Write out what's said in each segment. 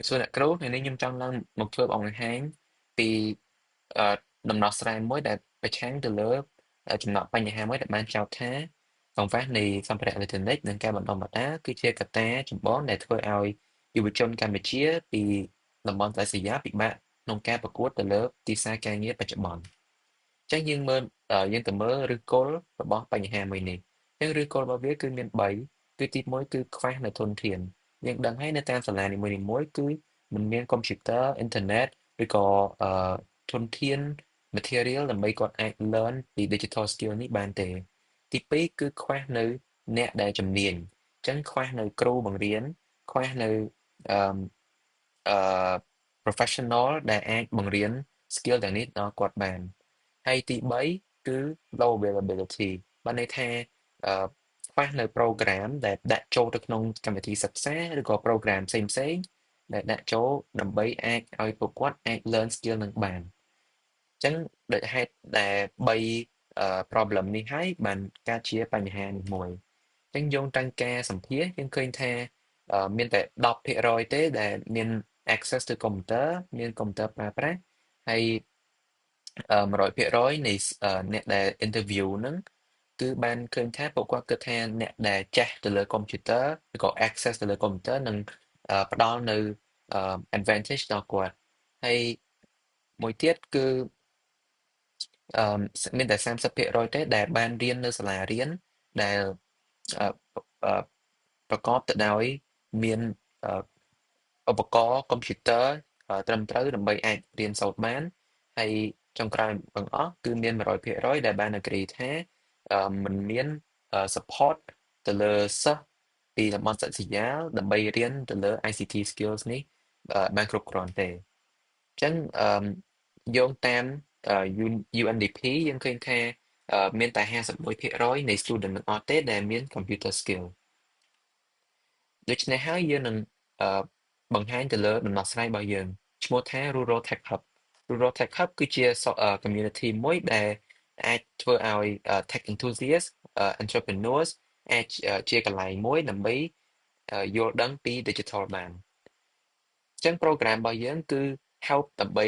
សួរអ្នកគ្រូថ្ងៃនេះខ្ញុំចង់ឡើងមកធ្វើបង្ហាញពីអឺដំណោះស្រាយមួយដែលប្រឆាំងទៅលើចំណុចបញ្ហាមួយដែលបានចោទថាកង្វះនៃសម្ភារៈអេឡិចត្រូនិកនិងការបណ្តុះបណ្តាលគឺជាកត្តាចម្បងដែលធ្វើឲ្យយុវជនកម្ពុជាពីតំបន់ដាច់ស្រយាលពិបាកក្នុងការប្រកួតទៅលើទីផ្សារការងារបច្ចុប្បន្នអញ្ចឹងយើងទៅមើលឫសគល់របស់បញ្ហាមួយនេះអញ្ចឹងឫសគល់របស់វាគឺមាន3គឺទី1គឺខ្វះនៅធនធានយើងដឹងហើយនៅតាមសាលានីមួយៗគឺមិនមានកុំព្យូទ័រអ៊ីនធឺណិតឬក៏ធនធាន material ដើម្បីគាត់អាច learn ពី digital skill នេះបានទេទី2គឺខ្វះនៅអ្នកដែលជំនាញអញ្ចឹងខ្វះនៅគ្រូបង្រៀនខ្វះនៅអឺអឺ professional ដែលអាចបង្រៀន skill ទាំងនេះដល់គាត់បានហើយទី3គឺ low availability បានន័យថាអឺខ្វះនៅ program ដែលដាក់ចូលទៅក្នុងកម្មវិធីសិក្សាឬក៏ program ផ្សេងៗដែលដាក់ចូលដើម្បីអាចឲ្យពួកគាត់អាច learn skill នឹងបានអញ្ចឹងដោយហេតុដែល3problem នេះហើយបានកើតជាបញ្ហានេះមួយអញ្ចឹងយោងតាមការសម្ភាសន៍យើងឃើញថាមានតែ10%ទេដែលមាន access ទៅកុំព្យូទ័រមានកុំព្យូទ័រប្រើប្រាស់ហើយ100%នៃអ្នកដែល interview ហ្នឹងគឺបានឃើញថាពួកគាត់គិតថាអ្នកដែលចេះទៅលើកុំព្យូទ័រឬក៏ access ទៅលើកុំព្យូទ័រនឹងផ្ដល់នៅadvantage ដល់គាត់ហើយមួយទៀតគឺអឺមានតែ30%ទេដែលបានរៀននៅសាលារៀនដែលអឺអឺប្រកបទៅដោយមានអឺឧបករណ៍កុំព្យូទ័រត្រឹមត្រូវដើម្បីអាចរៀនសូត្របានហើយចុងក្រោយបង្អស់គឺមាន100%ដែលបាន agree ថាមិនមានsupport ទៅលើសិស្សពីតំបន់ដាច់ស្រយាលដើម្បីរៀនទៅលើ ICT skills នេះបានគ្រប់គ្រាន់ទេអញ្ចឹងយោងតាមUNDP យើងឃើញថាមានតែ51%នៃ student ទាំងអស់ទេដែលមាន computer skill ដូច្នេះហើយយើងនឹងអឺបង្ហាញទៅលើដំណោះស្រាយរបស់យើងឈ្មោះថា Rural Tech Hub Rural Tech Hub គឺជាcommunity មួយដែលអាចធ្វើឲ្យtech enthusiast entrepreneurs អាចជាកន្លែងមួយដើម្បីយល់ដឹងពី digital បានអញ្ចឹង program របស់យើងគឺ help ដើម្បី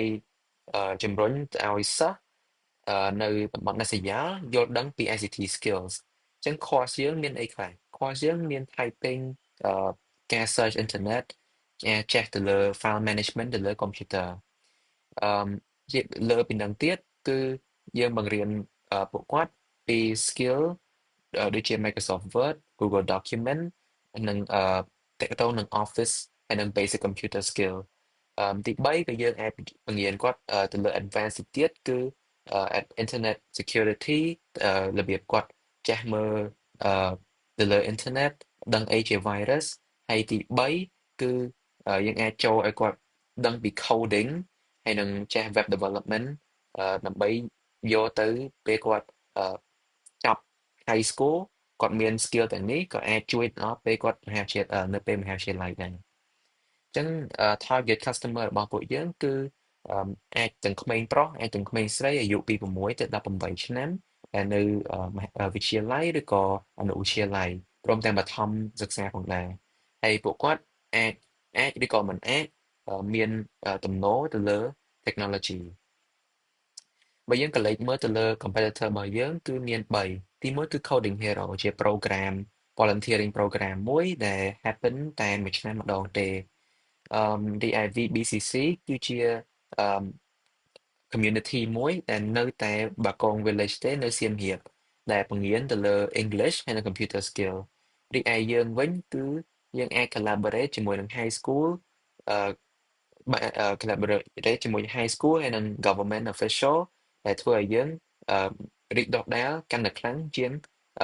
ជំរុញឲ្យសិស្សនៅតំបន់ដាច់ស្រយាលយល់ដឹងពី ICT skills អញ្ចឹង course យើងមានអីខ្លះ course យើងមាន typing អឺការ search internet ការចេះទៅលើ file management ទៅលើកុំព្យូទ័រអឺជាលើពីនឹងទៀតគឺយើងបង្រៀនពួកគាត់ពី skill ដូចជា Microsoft Word Google Document និងទាក់ទងនឹង Office ហើយនិង basic computer skill ទី3ក៏យើងអាចបង្រៀនគាត់ទៅលើ advanced ទៅទៀតគឺinternet security របៀបគាត់ចេះមើលទៅលើ internet ដឹងអីជា virus ហើយទី3គឺយើងអាចចូលឲ្យគាត់ដឹងពី coding ហើយនឹងចេះ web development ដើម្បីយកទៅពេលគាត់ចប់ high school គាត់មាន skill ទាំងនេះក៏អាចជួយដល់ពេលគាត់នៅពេលមហាវិទ្យាល័យដែរអញ្ចឹងtarget customer របស់ពួកយើងគឺអាចទាំងក្មេងប្រុសអាចទាំងក្មេងស្រីអាយុពី6ទៅ18ឆ្នាំដែលនៅមហាវិទ្យាល័យឬក៏អនុវិទ្យាល័យព្រមទាំងបឋមសិក្សាផងដែរហើយពួកគាត់អាចឬក៏មិនអាចមានទំនោរទៅលើ technology បើយើងក៏លេចមើលទៅលើ competitor របស់យើងគឺមាន3ទី1គឺ Coding Hero ជា program volunteering program មួយដែល happen តែមួយឆ្នាំម្ដងទេរីឯ VBCC គឺជាអឺ community មួយដែលនៅតែបាគង village ទេនៅសៀមរាបដែលបង្រៀនទៅលើ English ហើយនិង computer skill រីឯយើងវិញគឺយើងអាច collaborate ជាមួយនឹង high school អឺ collaborate ជាមួយ high school ហើយនិង government official ដែលធ្វើឲ្យយើងរីកដុះដាលកាន់តែខ្លាំងជាង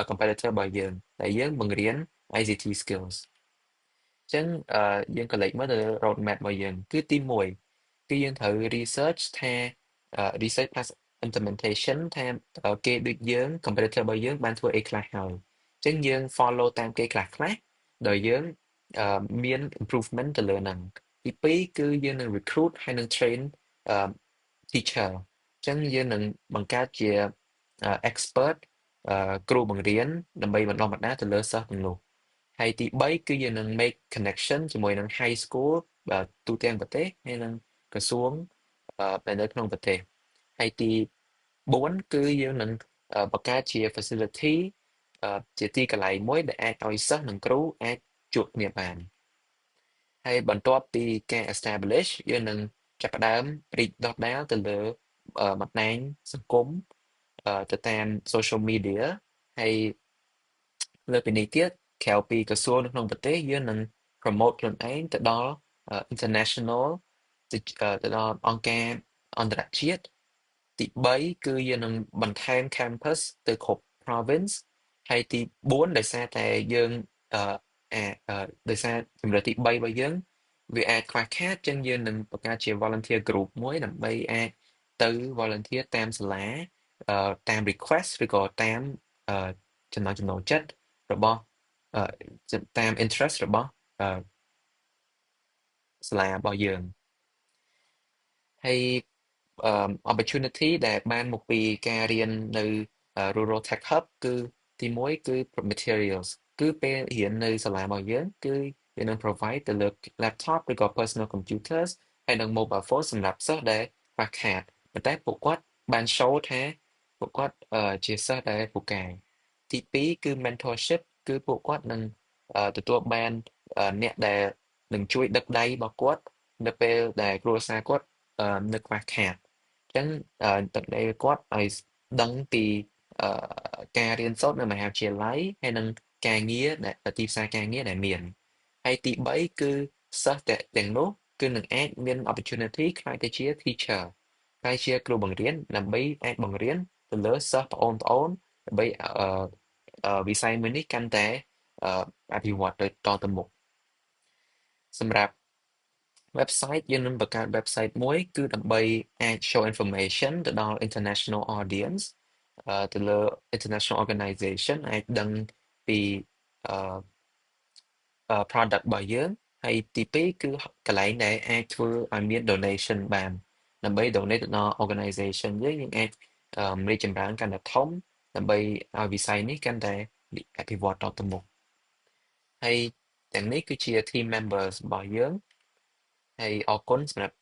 competitor របស់យើងដែលយើងបង្រៀន ICT skills អញ្ចឹងយើងក៏លេចមើលទៅលើ road map របស់យើងគឺទី1គឺយើងត្រូវ research ថា research plus implementation ថាគេដូចយើង competitor របស់យើងបានធ្វើអីខ្លះហើយអញ្ចឹងយើង follow តាមគេខ្លះៗដោយយើងមាន improvement ទៅលើហ្នឹងទី2គឺយើងនឹង recruit ហើយនឹង train អឺ teacher អញ្ចឹងយើងនឹងបង្កើតជា expert គ្រូបង្រៀនដើម្បីបណ្ដុះបណ្ដាលទៅលើសិស្សទាំងនោះហើយទី3គឺយើងនឹង make connection ជាមួយនឹង high school ទូទាំងប្រទេសហើយនិងក្រសួងដែលនៅក្នុងប្រទេសហើយទី4គឺយើងនឹងបង្កើតជា facility ជាទីកន្លែងមួយដែលអាចឲ្យសិស្សនិងគ្រូអាចជួបគ្នាបានហើយបន្ទាប់ពីការ establish យើងនឹងចាប់ផ្ដើមរីកដុះដាលទៅលើបណ្ដាញសង្គមទៅតាម social media ហើយលើសពីនេះទៀតក្រៅពីក្រសួងនៅក្នុងប្រទេសយើងនឹង promote ខ្លួនឯងទៅដល់ international ទៅដល់អង្គការអន្តរជាតិទី3គឺយើងនឹងបន្ថែម campus ទៅគ្រប់ province ហើយទី4ដោយសារតែយើងអឺដោយសារជម្រើសទី3របស់យើងវាអាចខ្វះខាតចឹងយើងនឹងបង្កើតជា volunteer group មួយដើម្បីអាចទៅ volunteer តាមសាលាតាម request ឬក៏តាមអឺចំណូលចិត្តរបស់អឺតាម interest របស់អឺសាលារបស់យើងហើយopportunity ដែលបានមកពីការរៀននៅ Rural Tech Hub គឺទី1គឺ materials គឺពេលរៀននៅសាលារបស់យើងគឺយើងនឹង provide ទៅលើ laptop ឬក៏ personal computers ហើយនិង mobile phone សម្រាប់សិស្សដែលខ្វះខាតប៉ុន្តែពួកគាត់បាន show ថាពួកគាត់ជាសិស្សដែលពូកែទី2គឺ mentorship គឺពួកគាត់នឹងទទួលបានអ្នកដែលនឹងជួយដឹកដៃរបស់គាត់នៅពេលដែលគ្រួសារគាត់នៅខ្វះខាតអញ្ចឹងទឹកដីគាត់ឲ្យដឹងពីការរៀនសូត្រនៅមហាវិទ្យាល័យហើយនិងការងារដែលទីផ្សារការងារដែលមានហើយទី3គឺសិស្សទាំងនោះគឺនឹងអាចមាន opportunity ខ្លាយទៅជា teacher ខ្លាយជាគ្រូបង្រៀនដើម្បីអាចបង្រៀនទៅលើសិស្សប្អូនដើម្បីវិស័យមួយនេះកាន់តែអភិវឌ្ឍទៅមុខសម្រាប់ website យើងនឹងបង្កើត website មួយគឺដើម្បីអាច show information ទៅដល់ international audience ទៅលើ international organization អាចដឹងពីអឺproduct របស់យើងហើយទី2គឺកន្លែងដែលអាចធ្វើឲ្យមាន donation បានដើម្បី donate ទៅដល់ organization យើងអាចរីកចម្រើនកាន់តែធំដើម្បីឲ្យវិស័យនេះកាន់តែអភិវឌ្ឍតទៅមុខហើយទាំងនេះគឺជា team members របស់យើងហើយអរគុណសម្រាប់